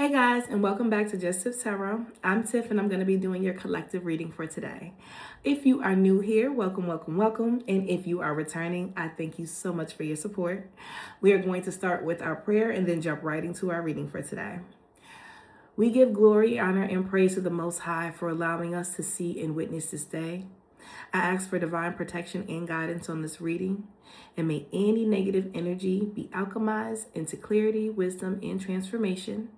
Hey guys, and welcome back to Just Tiff Tarot. I'm Tiff, and I'm going to be doing your collective reading for today. If you are new here, welcome, welcome, welcome. And if you are returning, I thank you so much for your support. We are going to start with our prayer and then jump right into our reading for today. We give glory, honor, and praise to the Most High for allowing us to see and witness this day. I ask for divine protection and guidance on this reading, and may any negative energy be alchemized into clarity, wisdom, and transformation.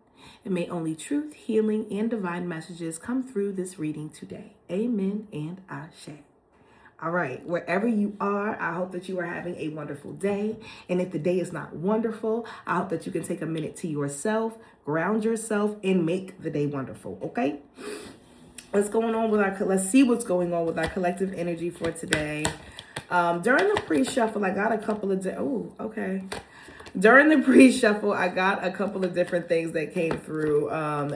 And may only truth, healing, and divine messages come through this reading today. Amen and Ashe. All right, wherever you are, I hope that you are having a wonderful day. And if the day is not wonderful, I hope that you can take a minute to yourself, ground yourself, and make the day wonderful, okay? Let's see what's going on with our collective energy for today. During the pre-shuffle, I got a couple of During the pre-shuffle, I got a couple of different things that came through.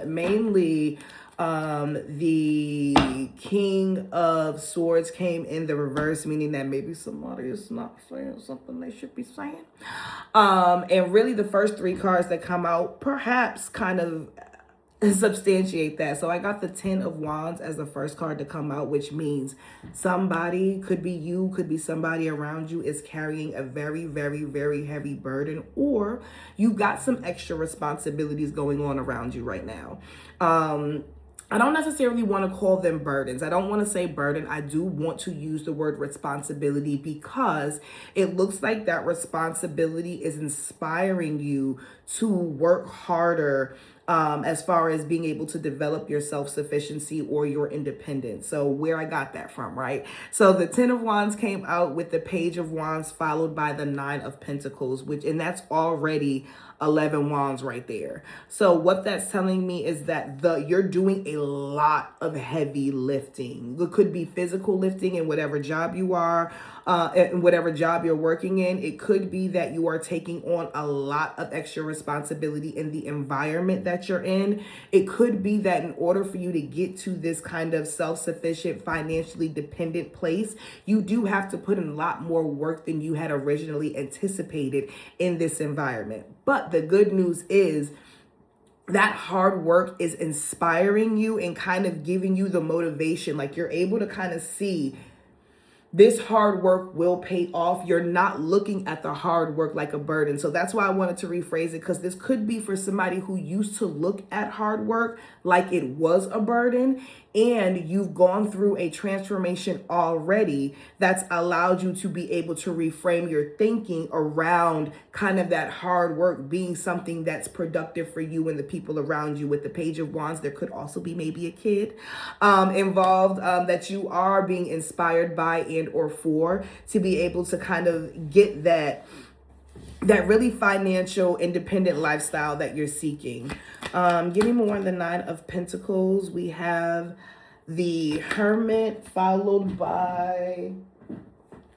Mainly, the King of Swords came in the reverse, meaning that maybe somebody is not saying something they should be saying. And really the first three cards that come out perhaps kind of substantiate that. So I got the 10 of Wands as the first card to come out, which means somebody, could be you, could be somebody around you, is carrying a very, very, very heavy burden, or you got some extra responsibilities going on around you right now. I don't necessarily want to call them burdens. I don't want to say burden. I do want to use the word responsibility because it looks like that responsibility is inspiring you to work harder as far as being able to develop your self-sufficiency or your independence. So where I got that from, right? So the 10 of Wands came out with the Page of Wands followed by the 9 of Pentacles, and that's already 11 wands right there. So what that's telling me is that you're doing a lot of heavy lifting. It could be physical lifting in whatever job you are, in whatever job you're working in. It could be that you are taking on a lot of extra responsibility in the environment that you're in. It could be that in order for you to get to this kind of self-sufficient, financially dependent place, you do have to put in a lot more work than you had originally anticipated in this environment. But the good news is that hard work is inspiring you and kind of giving you the motivation. Like you're able to kind of see this hard work will pay off. You're not looking at the hard work like a burden. So that's why I wanted to rephrase it, because this could be for somebody who used to look at hard work like it was a burden, and you've gone through a transformation already that's allowed you to be able to reframe your thinking around kind of that hard work being something that's productive for you and the people around you. With the Page of Wands, there could also be maybe a kid involved that you are being inspired by and or for, to be able to kind of get that really financial independent lifestyle that you're seeking. Getting more on the 9 of Pentacles, we have the Hermit followed by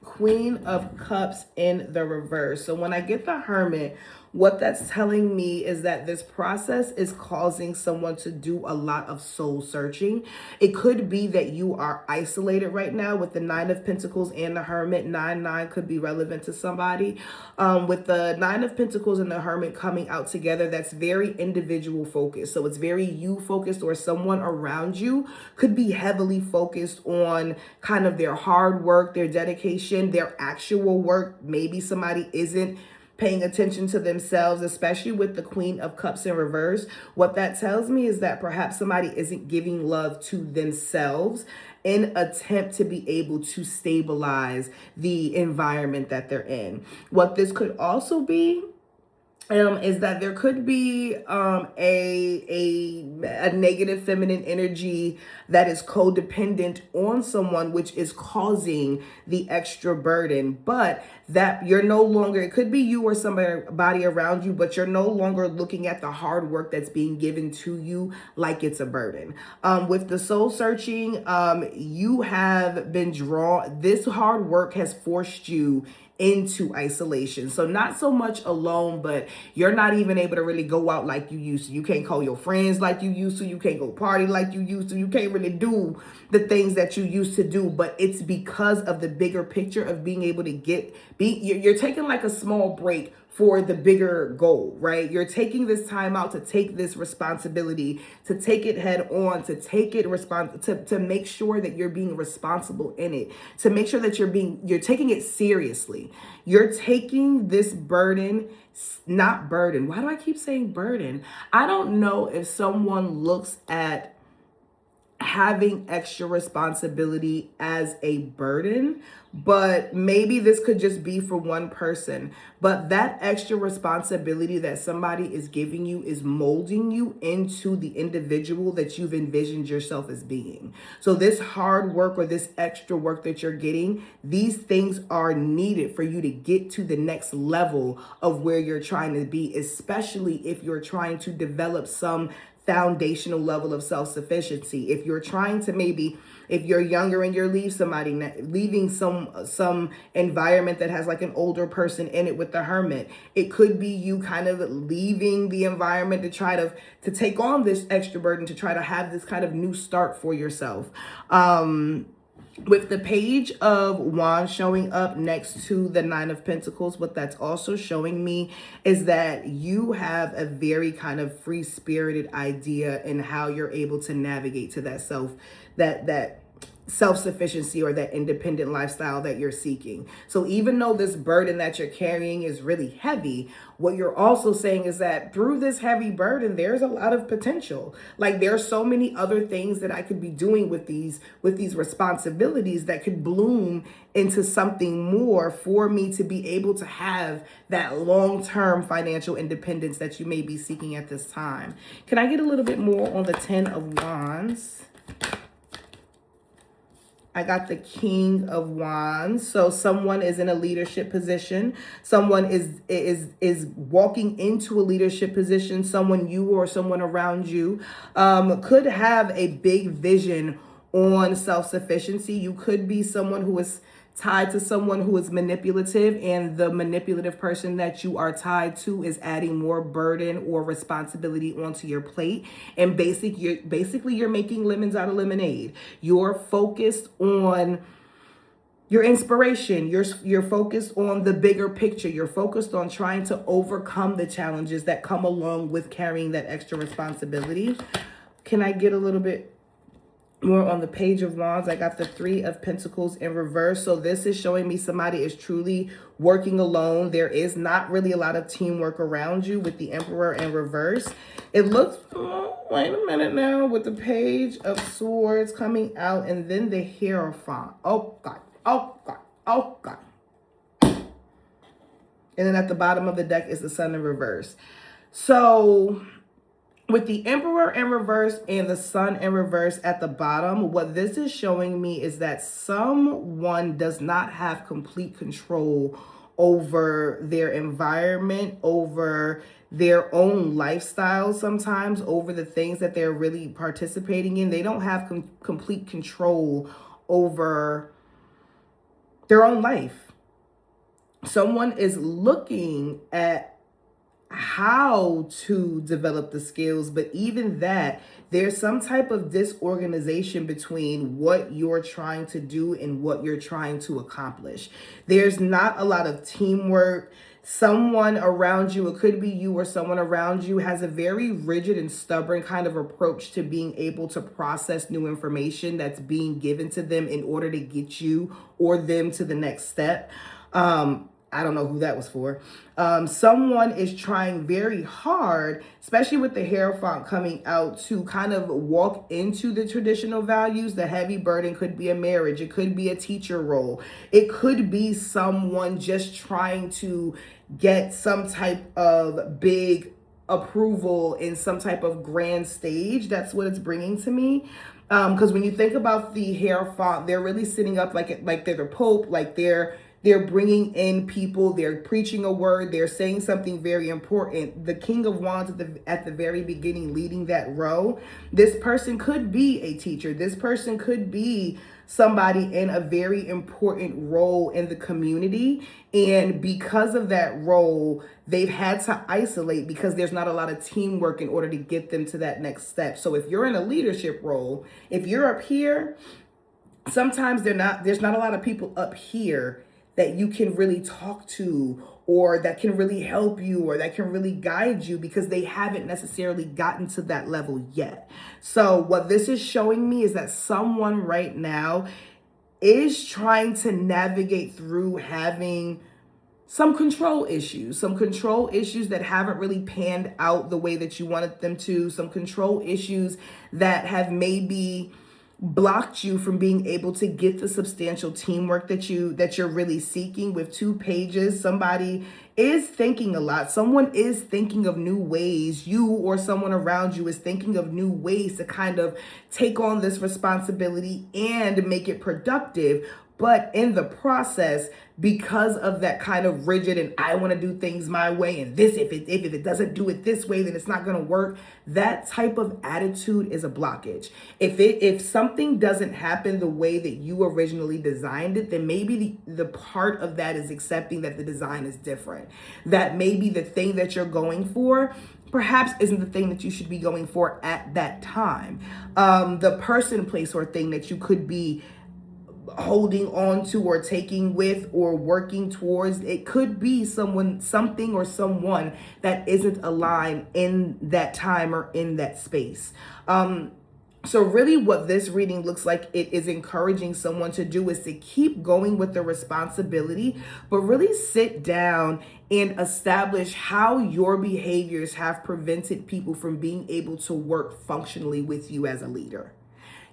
Queen of Cups in the reverse. So when I get the Hermit, what that's telling me is that this process is causing someone to do a lot of soul searching. It could be that you are isolated right now with the 9 of Pentacles and the Hermit. 9 could be relevant to somebody. With the 9 of Pentacles and the Hermit coming out together, that's very individual focused. So it's very you focused, or someone around you could be heavily focused on kind of their hard work, their dedication, their actual work. Maybe somebody isn't paying attention to themselves, especially with the Queen of Cups in reverse. What that tells me is that perhaps somebody isn't giving love to themselves in attempt to be able to stabilize the environment that they're in. What this could also be is that there could be a negative feminine energy that is codependent on someone, which is causing the extra burden. But that you're no longer, it could be you or somebody around you, but you're no longer looking at the hard work that's being given to you like it's a burden. With the soul searching, you have been drawn, this hard work has forced you into isolation. So not so much alone, but you're not even able to really go out like you used to. You can't call your friends like you used to. You can't go party like you used to. You can't really do the things that you used to do, but it's because of the bigger picture of being able to you're taking like a small break for the bigger goal, right? You're taking this time out to take this responsibility, to take it head on, to take it to make sure that you're being responsible in it, to make sure that you're taking it seriously. You're taking this burden, not burden. Why do I keep saying burden? I don't know if someone looks at having extra responsibility as a burden, but maybe this could just be for one person. But that extra responsibility that somebody is giving you is molding you into the individual that you've envisioned yourself as being. So this hard work or this extra work that you're getting, these things are needed for you to get to the next level of where you're trying to be, especially if you're trying to develop some foundational level of self-sufficiency. If you're trying to if you're younger and you're leaving some environment that has like an older person in it with the hermit, it could be you kind of leaving the environment to try to take on this extra burden, to try to have this kind of new start for yourself. With the Page of Wands showing up next to the Nine of Pentacles, what that's also showing me is that you have a very kind of free-spirited idea in how you're able to navigate to that self-sufficiency or that independent lifestyle that you're seeking. So even though this burden that you're carrying is really heavy, what you're also saying is that through this heavy burden, there's a lot of potential. Like there's so many other things that I could be doing with these responsibilities that could bloom into something more for me to be able to have that long-term financial independence that you may be seeking at this time. Can I get a little bit more on the Ten of Wands? I got the King of Wands. So someone is in a leadership position. Someone is walking into a leadership position. Someone you or someone around you could have a big vision on self-sufficiency. You could be someone who is tied to someone who is manipulative, and the manipulative person that you are tied to is adding more burden or responsibility onto your plate. And basically you're making lemons out of lemonade. You're focused on your inspiration. You're focused on the bigger picture. You're focused on trying to overcome the challenges that come along with carrying that extra responsibility. Can I get a little bit more on the Page of Wands? I got the Three of Pentacles in reverse. So this is showing me somebody is truly working alone. There is not really a lot of teamwork around you with the Emperor in reverse. It looks, wait a minute now, with the Page of Swords coming out and then the Hierophant. Oh God, oh God, oh God. And then at the bottom of the deck is the Sun in reverse. So with the Emperor in reverse and the Sun in reverse at the bottom, what this is showing me is that someone does not have complete control over their environment, over their own lifestyle, sometimes over the things that they're really participating in. They don't have complete control over their own life. Someone is looking at how to develop the skills, but even that, there's some type of disorganization between what you're trying to do and what you're trying to accomplish. There's not a lot of teamwork. Someone around you, it could be you or someone around you, has a very rigid and stubborn kind of approach to being able to process new information that's being given to them in order to get you or them to the next step. I don't know who that was for. Someone is trying very hard, especially with the Hierophant coming out, to kind of walk into the traditional values. The heavy burden could be a marriage. It could be a teacher role. It could be someone just trying to get some type of big approval in some type of grand stage. That's what it's bringing to me. Because when you think about the Hierophant, they're really sitting up like they're the Pope, like they're bringing in people, they're preaching a word, they're saying something very important. The King of Wands at the very beginning leading that row, this person could be a teacher. This person could be somebody in a very important role in the community. And because of that role, they've had to isolate because there's not a lot of teamwork in order to get them to that next step. So if you're in a leadership role, if you're up here, sometimes there's not a lot of people up here that you can really talk to or that can really help you or that can really guide you, because they haven't necessarily gotten to that level yet. So what this is showing me is that someone right now is trying to navigate through having some control issues that haven't really panned out the way that you wanted them to, some control issues that have maybe blocked you from being able to get the substantial teamwork that you're really seeking. With 2 pages, somebody is thinking a lot. Someone is thinking of new ways. You or someone around you is thinking of new ways to kind of take on this responsibility and make it productive. But in the process, because of that kind of rigid and I want to do things my way, and this, if it doesn't do it this way, then it's not going to work. That type of attitude is a blockage. If something doesn't happen the way that you originally designed it, then maybe the part of that is accepting that the design is different. That maybe the thing that you're going for perhaps isn't the thing that you should be going for at that time. The person, place, or thing that you could be holding on to or taking with or working towards, it could be something or someone that isn't aligned in that time or in that space. So really what this reading looks like it is encouraging someone to do is to keep going with the responsibility, but really sit down and establish how your behaviors have prevented people from being able to work functionally with you as a leader.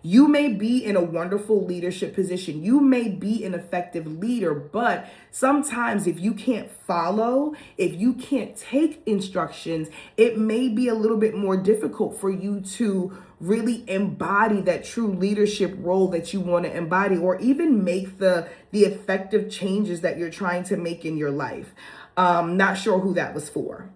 You may be in a wonderful leadership position. You may be an effective leader, but sometimes if you can't follow, if you can't take instructions, it may be a little bit more difficult for you to really embody that true leadership role that you want to embody, or even make the effective changes that you're trying to make in your life. Not sure who that was for.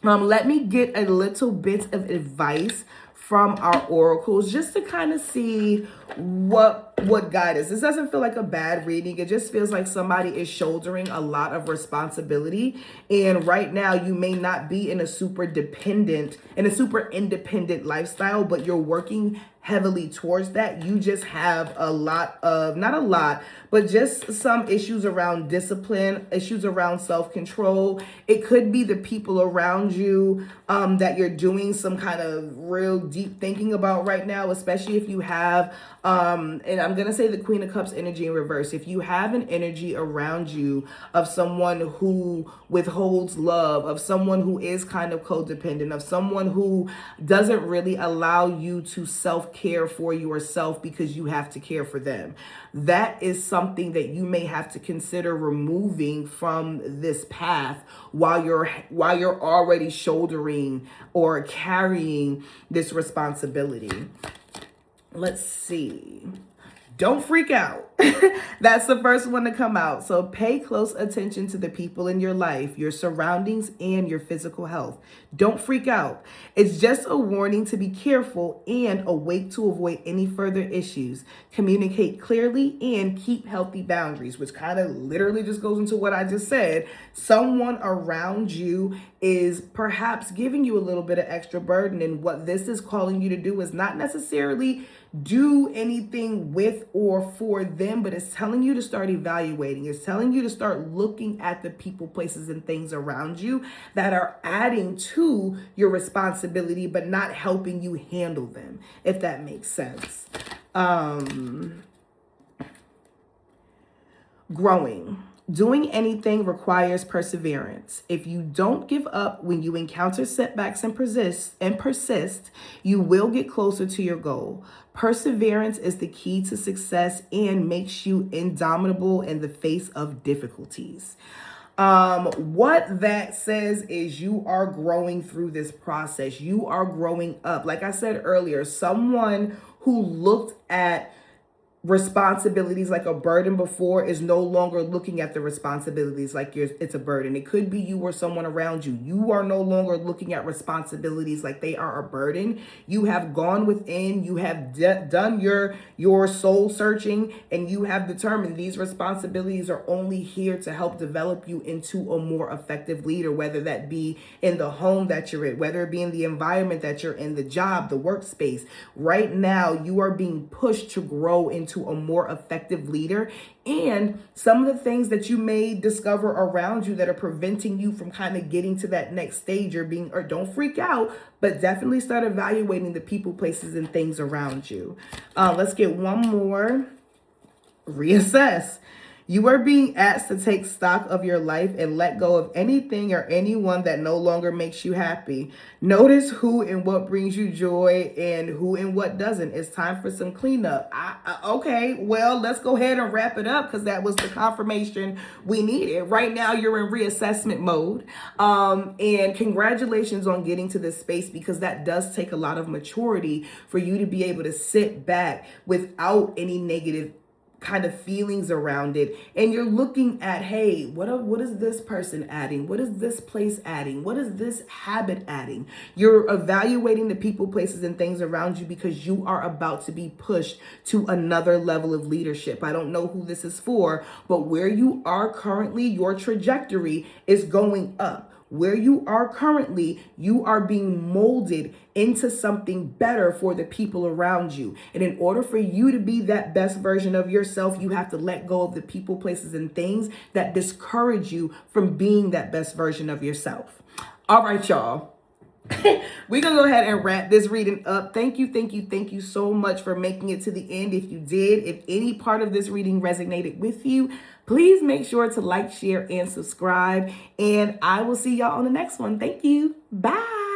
Let me get a little bit of advice from our oracles just to kind of see what guidance. This doesn't feel like a bad reading. It just feels like somebody is shouldering a lot of responsibility. And right now you may not be in a super independent lifestyle, but you're working heavily towards that. You just have but just some issues around discipline, issues around self-control. It could be the people around you that you're doing some kind of real deep thinking about right now, especially if you have, and I'm going to say the Queen of Cups energy in reverse. If you have an energy around you of someone who withholds love, of someone who is kind of codependent, of someone who doesn't really allow you to self-care for yourself because you have to care for them, that is something that you may have to consider removing from this path while you're already shouldering or carrying this responsibility. Let's see. Don't freak out. That's the first one to come out. So pay close attention to the people in your life, your surroundings, and your physical health. Don't freak out. It's just a warning to be careful and awake to avoid any further issues. Communicate clearly and keep healthy boundaries, which kind of literally just goes into what I just said. Someone around you is perhaps giving you a little bit of extra burden, and what this is calling you to do is not necessarily do anything with or for them, but it's telling you to start evaluating. It's telling you to start looking at the people, places, and things around you that are adding to your responsibility, but not helping you handle them, if that makes sense. Growing. Doing anything requires perseverance. If you don't give up when you encounter setbacks and persist, you will get closer to your goal. Perseverance is the key to success and makes you indomitable in the face of difficulties. What that says is you are growing through this process. You are growing up. Like I said earlier, someone who looked at responsibilities like a burden before is no longer looking at the responsibilities like it's a burden. It could be you or someone around you. You are no longer looking at responsibilities like they are a burden. You have gone within, you have done your soul searching, and you have determined these responsibilities are only here to help develop you into a more effective leader, whether that be in the home that you're in, whether it be in the environment that you're in, the job, the workspace. Right now, you are being pushed to grow into into a more effective leader. And some of the things that you may discover around you that are preventing you from kind of getting to that next stage or don't freak out, but definitely start evaluating the people, places, and things around you. Let's get one more. Reassess. You are being asked to take stock of your life and let go of anything or anyone that no longer makes you happy. Notice who and what brings you joy and who and what doesn't. It's time for some cleanup. Okay, well, let's go ahead and wrap it up because that was the confirmation we needed. Right now, you're in reassessment mode. And congratulations on getting to this space, because that does take a lot of maturity for you to be able to sit back without any negative kind of feelings around it, and you're looking at, hey, what is this person adding? What is this place adding? What is this habit adding? You're evaluating the people, places, and things around you because you are about to be pushed to another level of leadership. I don't know who this is for, but where you are currently, your trajectory is going up. Where you are currently, you are being molded into something better for the people around you. And in order for you to be that best version of yourself, you have to let go of the people, places, and things that discourage you from being that best version of yourself. All right, y'all. We're going to go ahead and wrap this reading up. Thank you so much for making it to the end. If you did, if any part of this reading resonated with you, please make sure to like, share, and subscribe. And I will see y'all on the next one. Thank you. Bye.